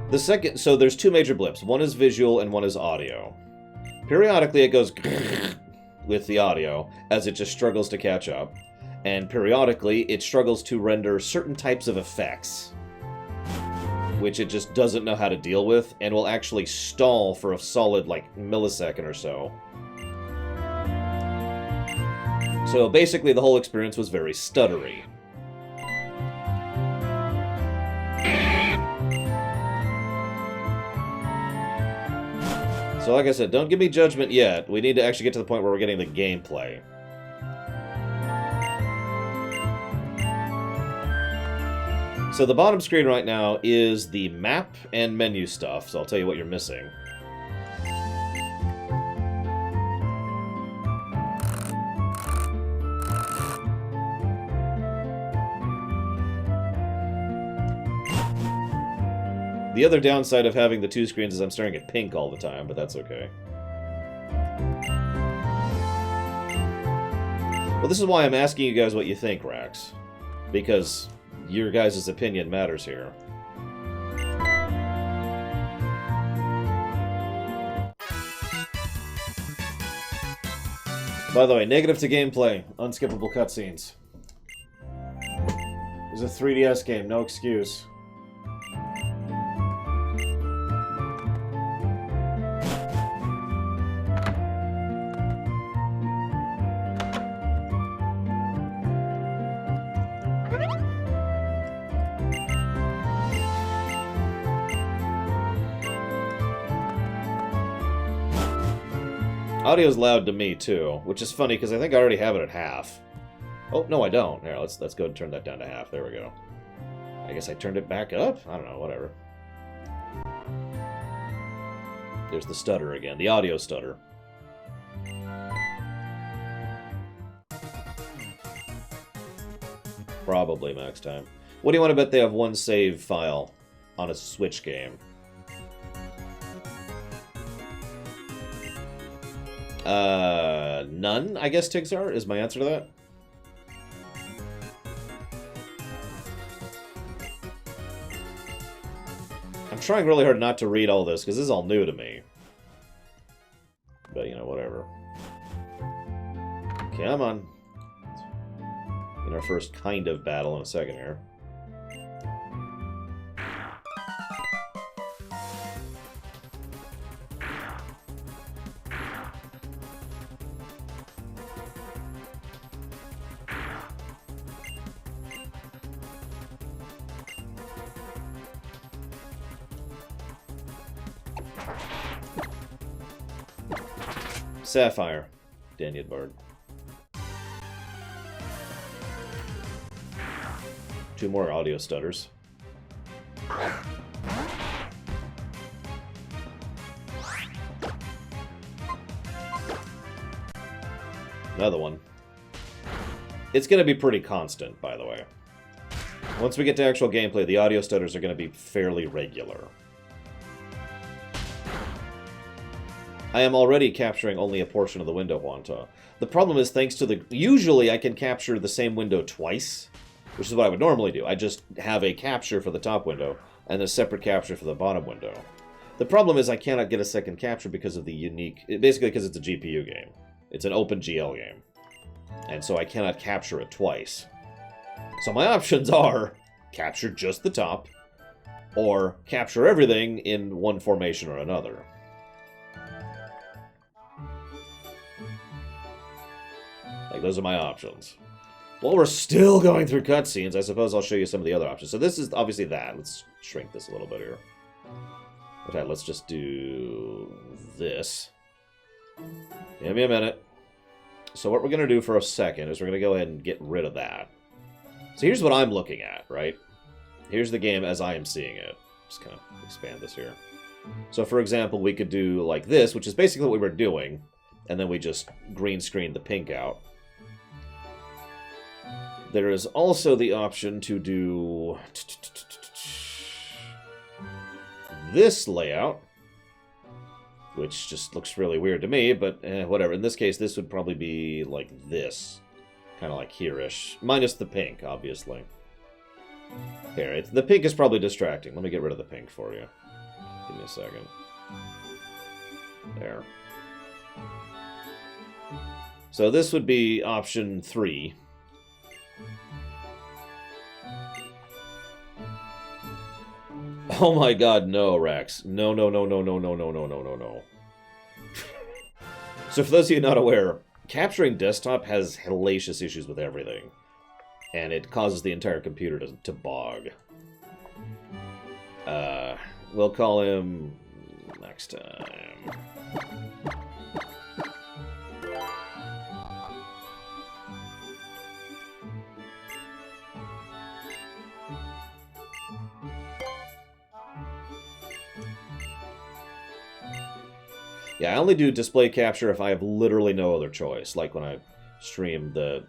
The second, so there's two major blips. One is visual and one is audio. Periodically it goes with the audio as it just struggles to catch up. And periodically it struggles to render certain types of effects, which it just doesn't know how to deal with, and will actually stall for a solid, like, millisecond or so. So basically the whole experience was very stuttery. So like I said, don't give me judgment yet. We need to actually get to the point where we're getting the gameplay. So the bottom screen right now is the map and menu stuff, so I'll tell you what you're missing. The other downside of having the two screens is I'm staring at pink all the time, but that's okay. Well, this is why I'm asking you guys what you think, Rax. Because your guys' opinion matters here. By the way, negative to gameplay. Unskippable cutscenes. It's a 3DS game, no excuse. Audio's loud to me, too, which is funny, because I think I already have it at half. Oh, no, I don't. Here, let's go and turn that down to half. There we go. I guess I turned it back up? I don't know, whatever. There's the stutter again, the audio stutter. Probably max time. What do you want to bet they have one save file on a Switch game? None, I guess, Tixar, is my answer to that. I'm trying really hard not to read all this, because this is all new to me. But, you know, whatever. Come on. In our first kind of battle in a second here. Sapphire, Daniel Bard. Two more audio stutters. Another one. It's going to be pretty constant, by the way. Once we get to actual gameplay, the audio stutters are going to be fairly regular. I am already capturing only a portion of the window, Wanta. The problem is, thanks to the... Usually, I can capture the same window twice, which is what I would normally do. I just have a capture for the top window, and a separate capture for the bottom window. The problem is, I cannot get a second capture because of the unique... Basically, because it's a GPU game. It's an OpenGL game. And so I cannot capture it twice. So my options are, capture just the top, or capture everything in one formation or another. Like, those are my options. While we're still going through cutscenes, I suppose I'll show you some of the other options. So this is obviously that. Let's shrink this a little bit here. Okay, let's just do this. Give me a minute. So what we're going to do for a second is we're going to go ahead and get rid of that. So here's what I'm looking at, right? Here's the game as I am seeing it. Just kind of expand this here. So for example, we could do like this, which is basically what we were doing, and then we just green screen the pink out. There is also the option to do this layout, which just looks really weird to me, but whatever. In this case, this would probably be like this. Kind of like here-ish. Minus the pink, obviously. Here, the pink is probably distracting. Let me get rid of the pink for you. Give me a second. There. So this would be option 3. Oh my god, no, Rex. No, no, no, no, no, no, no, no, no, no, no. So for those of you not aware, capturing desktop has hellacious issues with everything. And it causes the entire computer to bog. We'll call him next time. Yeah, I only do display capture if I have literally no other choice. Like when I stream the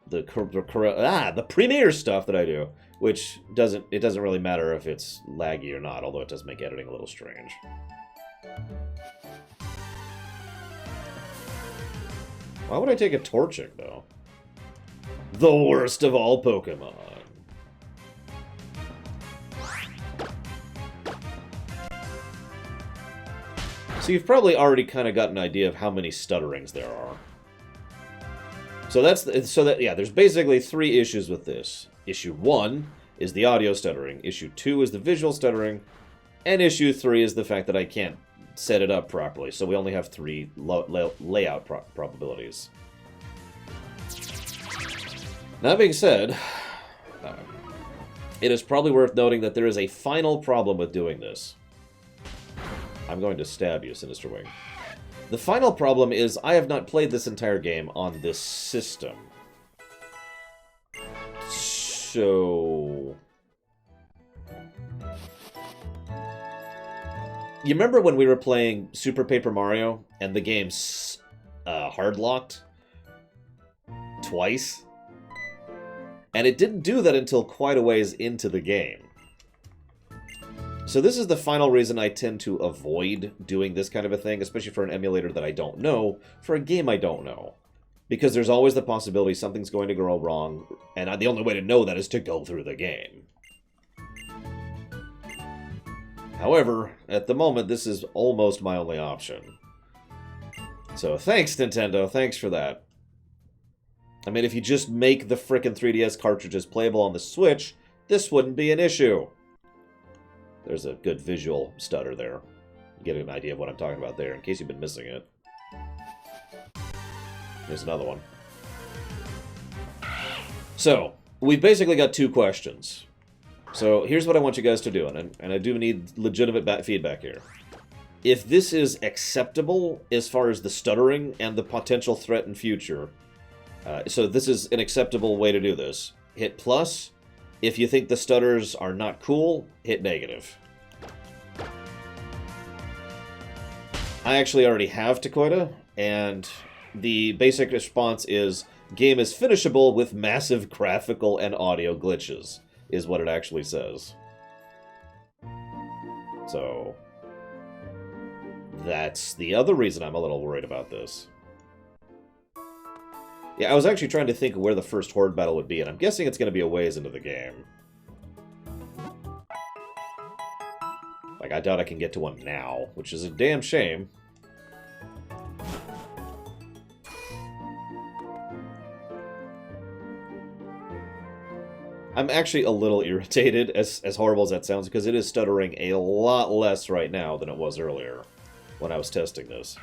the Premiere stuff that I do, which doesn't really matter if it's laggy or not, although it does make editing a little strange. Why would I take a Torchic, though? The worst of all Pokemon. So you've probably already kind of got an idea of how many stutterings there are. So there's basically 3 issues with this. Issue 1 is the audio stuttering. Issue 2 is the visual stuttering. And issue 3 is the fact that I can't set it up properly. So we only have 3 layout probabilities. That being said, it is probably worth noting that there is a final problem with doing this. I'm going to stab you, Sinister Wing. The final problem is I have not played this entire game on this system. So... You remember when we were playing Super Paper Mario and the game hard-locked? Twice? And it didn't do that until quite a ways into the game. So this is the final reason I tend to avoid doing this kind of a thing, especially for an emulator that I don't know, for a game I don't know. Because there's always the possibility something's going to go wrong, and the only way to know that is to go through the game. However, at the moment, this is almost my only option. So thanks, Nintendo, thanks for that. I mean, if you just make the frickin' 3DS cartridges playable on the Switch, this wouldn't be an issue. There's a good visual stutter there. You get an idea of what I'm talking about there, in case you've been missing it. Here's another one. So, we've basically got 2 questions. So, here's what I want you guys to do, and I do need legitimate feedback here. If this is acceptable as far as the stuttering and the potential threat in future, so this is an acceptable way to do this, hit plus. If you think the stutters are not cool, hit negative. I actually already have Takoida, and the basic response is, game is finishable with massive graphical and audio glitches, is what it actually says. So, that's the other reason I'm a little worried about this. Yeah, I was actually trying to think of where the first Horde battle would be, and I'm guessing it's going to be a ways into the game. Like, I doubt I can get to one now, which is a damn shame. I'm actually a little irritated, as horrible as that sounds, because it is stuttering a lot less right now than it was earlier, when I was testing this.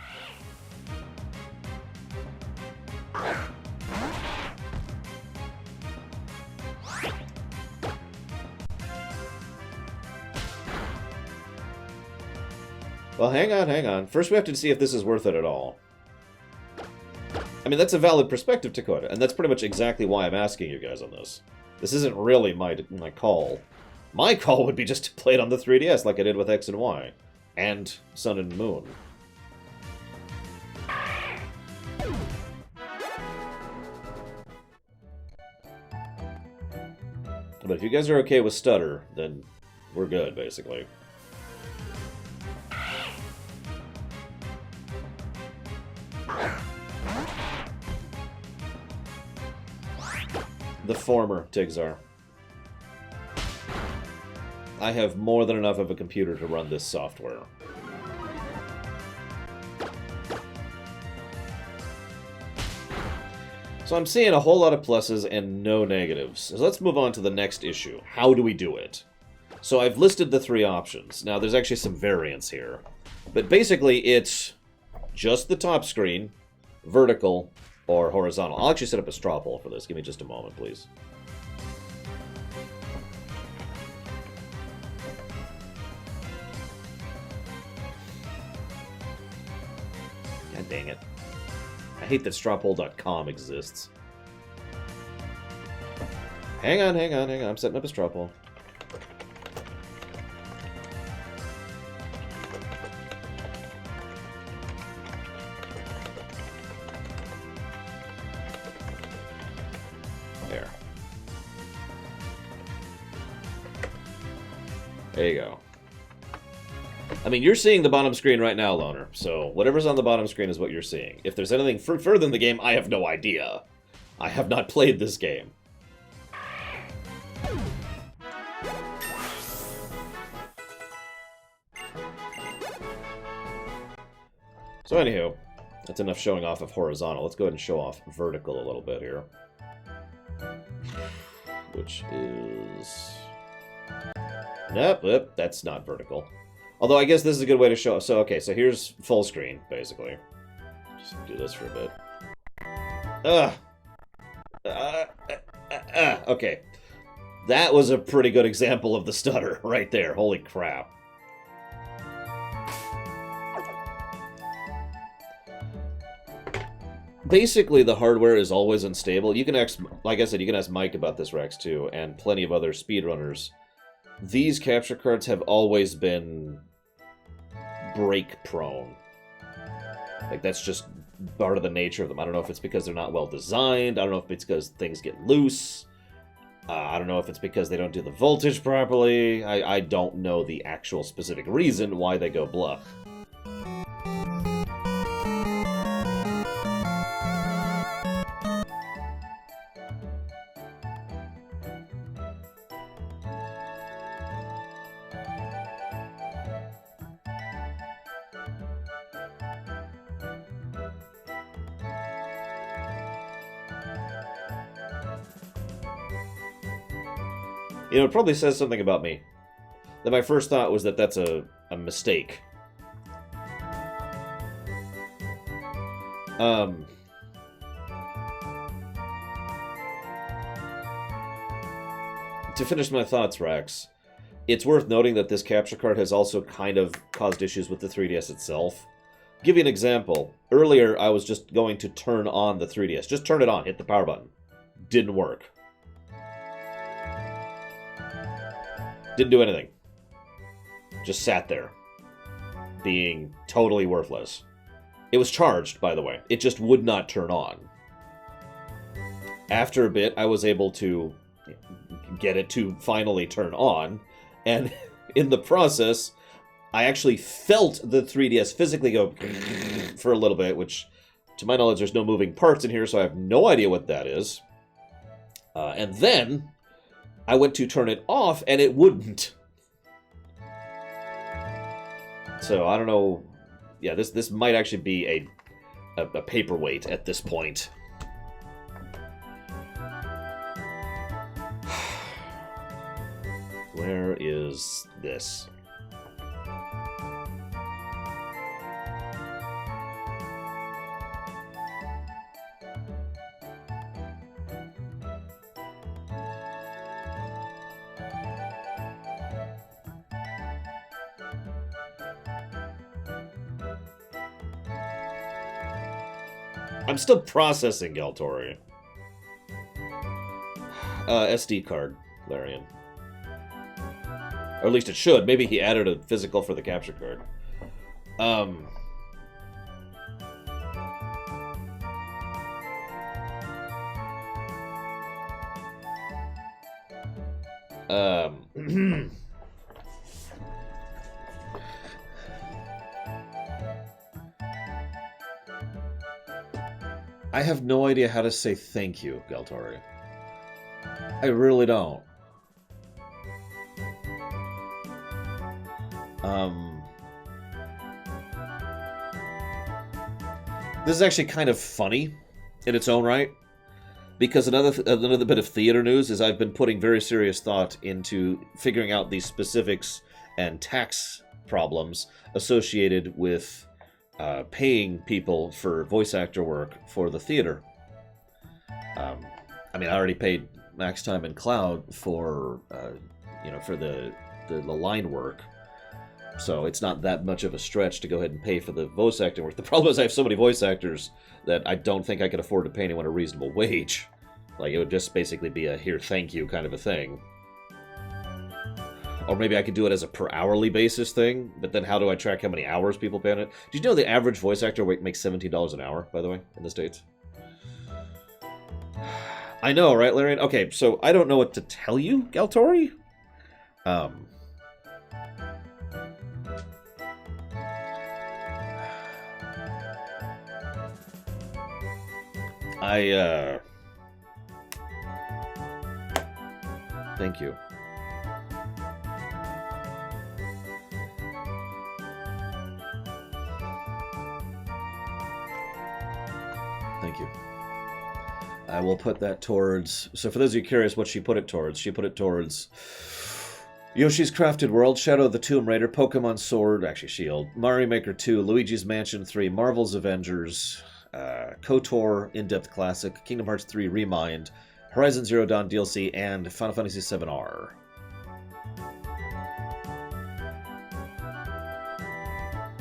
Well, hang on. First we have to see if this is worth it at all. I mean, that's a valid perspective, Takoida, and that's pretty much exactly why I'm asking you guys on this. This isn't really my call. My call would be just to play it on the 3DS like I did with X and Y. And Sun and Moon. But if you guys are okay with stutter, then we're good, basically. The former, Tigzar. I have more than enough of a computer to run this software. So I'm seeing a whole lot of pluses and no negatives. So let's move on to the next issue. How do we do it? So I've listed the 3 options. Now there's actually some variance here. But basically it's just the top screen, vertical, or horizontal. I'll actually set up a straw poll for this. Give me just a moment, please. God dang it. I hate that strawpoll.com exists. Hang on. I'm setting up a straw poll. There you go. I mean, you're seeing the bottom screen right now, Loner, so whatever's on the bottom screen is what you're seeing. If there's anything further in the game, I have no idea. I have not played this game. So anywho, that's enough showing off of horizontal. Let's go ahead and show off vertical a little bit here. Which is... Nope, that's not vertical. Although I guess this is a good way to show... So, okay, so here's full screen, basically. Just do this for a bit. Okay. That was a pretty good example of the stutter right there. Holy crap. Basically, the hardware is always unstable. You can ask, like I said, you can ask Mike about this, Rex, too, and plenty of other speedrunners. These capture cards have always been break-prone. Like, that's just part of the nature of them. I don't know if it's because they're not well designed. I don't know if it's because things get loose. I don't know if it's because they don't do the voltage properly. I don't know the actual specific reason why they go blah. You know, it probably says something about me. That my first thought was that that's a mistake. To finish my thoughts, Rex, it's worth noting that this capture card has also kind of caused issues with the 3DS itself. I'll give you an example. Earlier, I was just going to turn on the 3DS. Just turn it on, hit the power button. Didn't work. Didn't do anything. Just sat there. Being totally worthless. It was charged, by the way. It just would not turn on. After a bit, I was able to get it to finally turn on. And in the process, I actually felt the 3DS physically go for a little bit, which, to my knowledge, there's no moving parts in here, so I have no idea what that is. And then I went to turn it off, and it wouldn't. So, I don't know. Yeah, this might actually be a paperweight at this point. Where is this? I'm still processing, Galtori. SD card, Larian. Or at least it should. Maybe he added a physical for the capture card. I have no idea how to say thank you, Galtori. I really don't. This is actually kind of funny in its own right, because another bit of theater news is I've been putting very serious thought into figuring out the specifics and tax problems associated with paying people for voice actor work for the theater. I mean, I already paid Max Time and Cloud for, for the line work. So it's not that much of a stretch to go ahead and pay for the voice acting work. The problem is I have so many voice actors that I don't think I could afford to pay anyone a reasonable wage. Like, it would just basically be a here, thank you kind of a thing. Or maybe I could do it as a per hourly basis thing, but then how do I track how many hours people pay on it? Do you know the average voice actor makes $17 an hour, by the way, in the States? I know, right, Larian? Okay, so I don't know what to tell you, Galtori. Thank you. Thank you. I will put that towards... So for those of you curious what she put it towards, she put it towards Yoshi's Crafted World, Shadow of the Tomb Raider, Pokemon Sword, actually Shield, Mario Maker 2, Luigi's Mansion 3, Marvel's Avengers, KOTOR In-Depth Classic, Kingdom Hearts 3 Remind, Horizon Zero Dawn DLC, and Final Fantasy VII-R.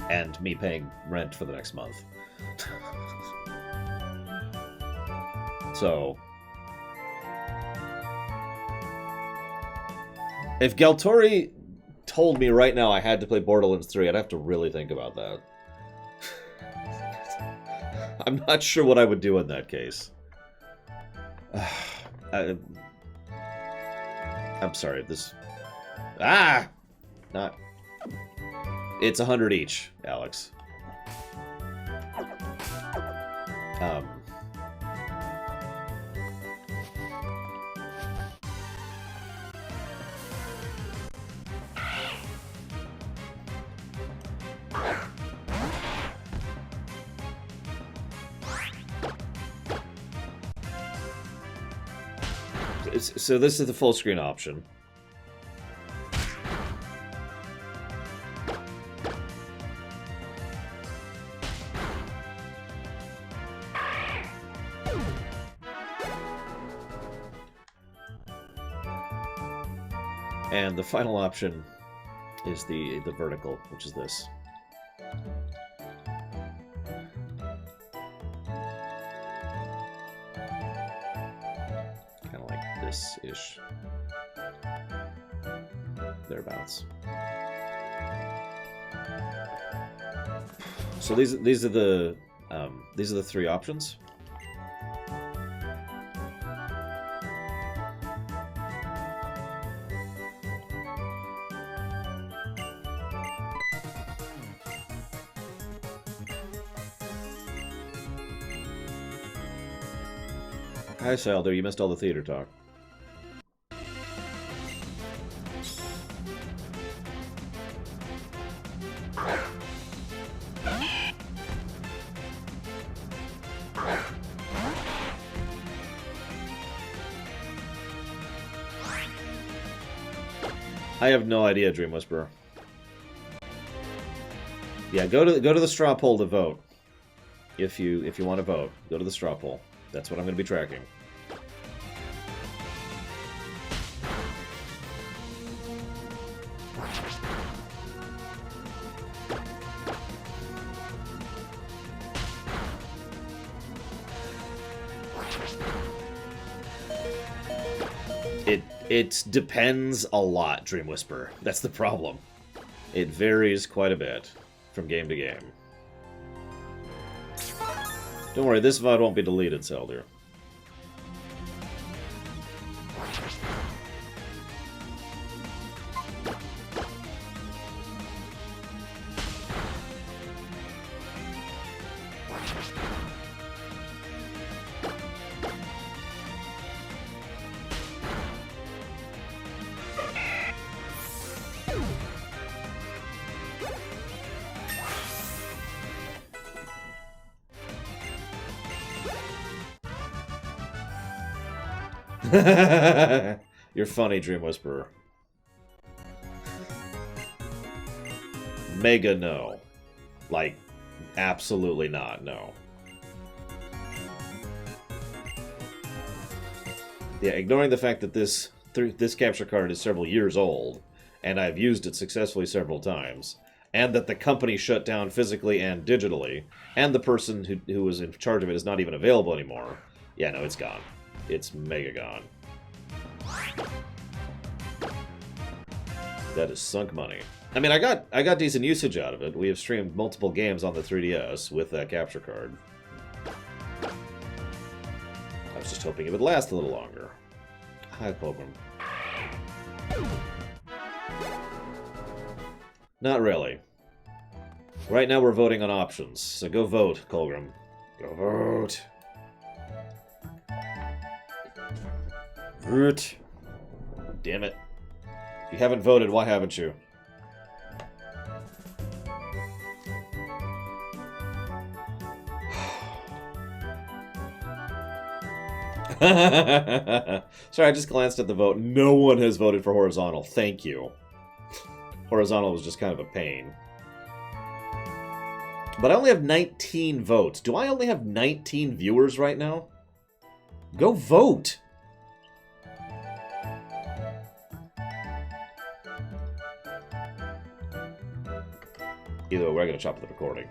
And me paying rent for the next month. So, if Galtori told me right now I had to play Borderlands 3, I'd have to really think about that. I'm not sure what I would do in that case. I'm sorry, this... Ah! Not... It's 100 each, Alex. So this is the full screen option. And the final option is the vertical, which is this. Kind of like this-ish. Thereabouts. So these are the three options. Hi, Salder. You missed all the theater talk. I have no idea, Dream Whisperer. Yeah, go to the straw poll to vote. If you want to vote, go to the straw poll. That's what I'm going to be tracking. It depends a lot, Dream Whisperer. That's the problem. It varies quite a bit from game to game. Don't worry, this VOD won't be deleted, Zelda. You're funny, Dream Whisperer. Mega no. Like, absolutely not, no. Yeah, ignoring the fact that this capture card is several years old, and I've used it successfully several times, and that the company shut down physically and digitally, and the person who was in charge of it is not even available anymore. Yeah, no, it's gone. It's mega gone. That is sunk money. I mean, I got decent usage out of it. We have streamed multiple games on the 3DS with that capture card. I was just hoping it would last a little longer. Hi, Pilgrim. Not really. Right now we're voting on options, so go vote, Colgrim. Go vote. Root. Damn it. If you haven't voted, why haven't you? Sorry, I just glanced at the vote. No one has voted for horizontal. Thank you. Horizontal was just kind of a pain. But I only have 19 votes. Do I only have 19 viewers right now? Go vote! Either way, we're going to chop the recording.